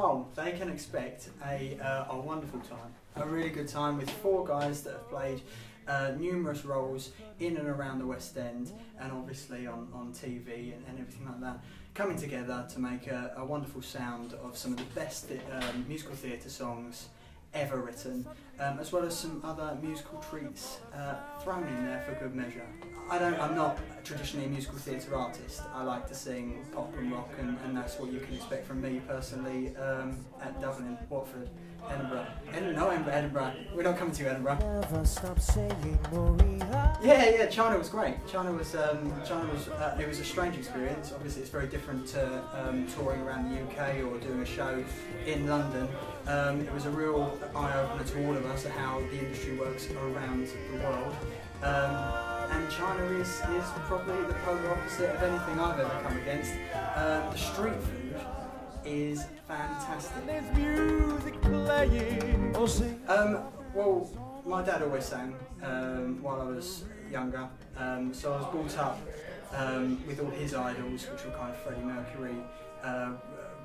Oh, they can expect a wonderful time, a really good time with 4 guys that have played numerous roles in and around the West End, and obviously on TV and everything like that, coming together to make a wonderful sound of some of the best musical theatre songs ever written, as well as some other musical treats thrown in there for good measure. I'm not traditionally a musical theatre artist. I like to sing pop and rock, and that's what you can expect from me personally at Dublin, Watford, Edinburgh. Edinburgh. We're not coming to Edinburgh. Yeah, China was great. China was it was a strange experience. Obviously, it's very different to touring around the UK or doing a show in London. It was a real eye-opener to all of us at how the industry works around the world. And China is probably the polar opposite of anything I've ever come against. The street food is fantastic. There's music playing. Well, my dad always sang while I was younger, so I was brought up with all his idols, which were kind of Freddie Mercury,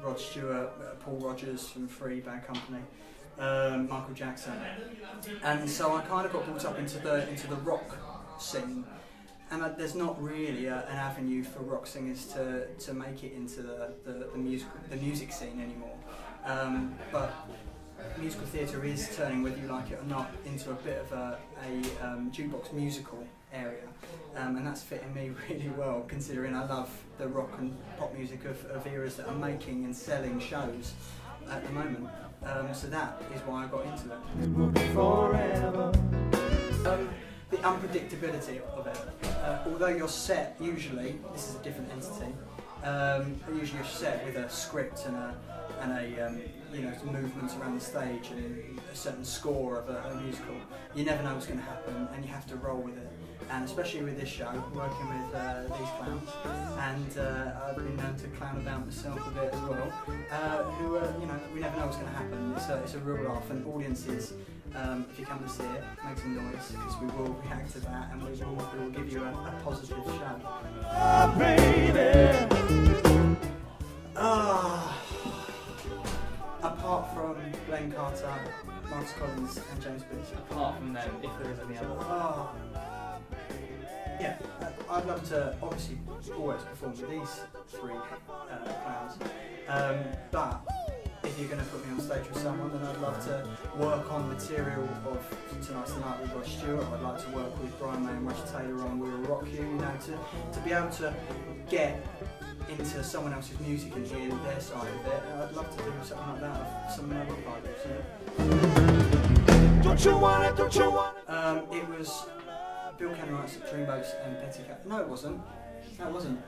Rod Stewart, Paul Rogers from Free, Bad Company, Michael Jackson, and so I kind of got brought up into the rock scene, and there's not really an avenue for rock singers to make it into the music scene anymore. But musical theatre is turning, whether you like it or not, into a bit of a jukebox musical area, and that's fitting me really well, considering I love the rock and pop music of eras that are making and selling shows at the moment. So that is why I got into it. It will be forever. The unpredictability of it. Although you're set, usually, this is a different entity, usually you're set with a script and some movements around the stage and a certain score of a musical. You never know what's going to happen, and you have to roll with it. And especially with this show, working with these clowns, and I've been known to clown about myself a bit as well, we never know what's going to happen. It's a real laugh, and audiences, if you come to see it, make some noise, because we will react to that, and we will give you a positive show. Oh, baby. Apart from Glenn Carter, Marcus Collins and James Beach. Apart from them, if there is any other. Yeah, I'd love to obviously always perform with these 3 clowns, but if you're going to put me on stage with someone, then I'd love to work on material of Tonight's the Night with Rod Stewart. I'd like to work with Brian May and Roger Taylor on We Will Rock You, to be able to get into someone else's music and hear their side of it. I'd love to do something like that with some of my rock idols. Don't you want it? Don't you want it? It was Bill Kenwright's Dreamboats and Petticoats. No, it wasn't. No, it wasn't.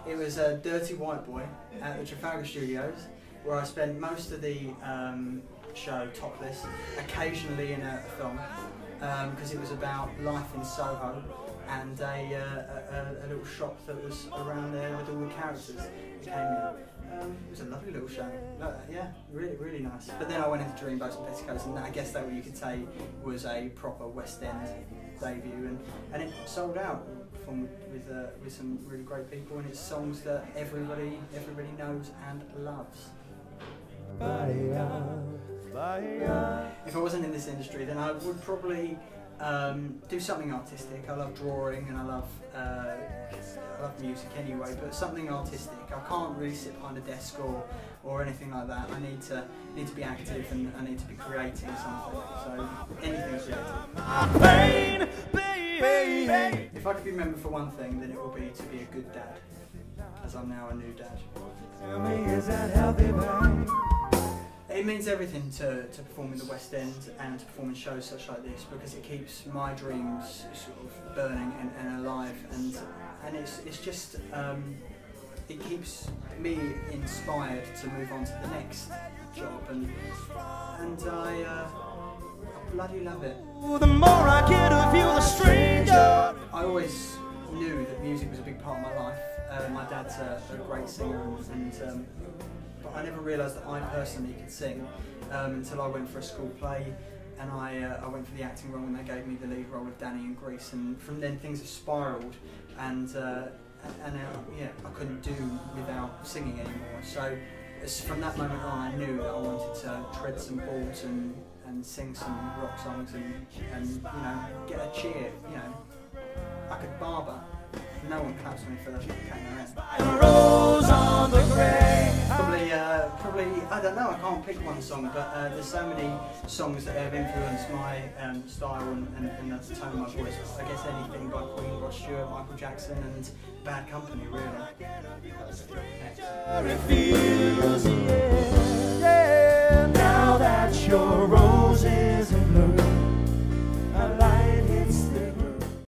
It was a Dirty White Boy at the Trafalgar Studios, where I spent most of the show topless, occasionally in a film, because it was about life in Soho and a little shop that was around there with all the characters that came in. It was a lovely little show. Yeah, really, really nice. But then I went into Dreamboats and Petticoats, and I guess that what you could say was a proper West End debut, and it sold out with some really great people, and it's songs that everybody knows and loves. If I wasn't in this industry, then I would probably do something artistic. I love drawing, and I love music anyway, but something artistic. I can't really sit behind a desk or anything like that. I need to be active, and I need to be creating something. So anything creative. If I could be remembered for one thing, then it will be to be a good dad, as I'm now a new dad. Tell me, is that healthy, babe? It means everything to perform in the West End and to perform in shows such like this, because it keeps my dreams sort of burning and alive, and it's just it keeps me inspired to move on to the next job, and I bloody love it. The more I get of you, the stranger. I always knew that music was a big part of my life. My dad's a great singer, but I never realised that I personally could sing until I went for a school play, and I went for the acting role, and they gave me the lead role of Danny in Grease, and from then things have spiralled, and I couldn't do without singing anymore. So from that moment on, I knew that I wanted to tread some balls and sing some rock songs and you know, get a cheer. You know, like a barber. No one claps me for the cutting their hair. Rose on the grave. Probably, I don't know, I can't pick one song, but there's so many songs that have influenced my style and the tone of my voice. I guess anything by Queen, Rod Stewart, Michael Jackson and Bad Company, really. Refuse.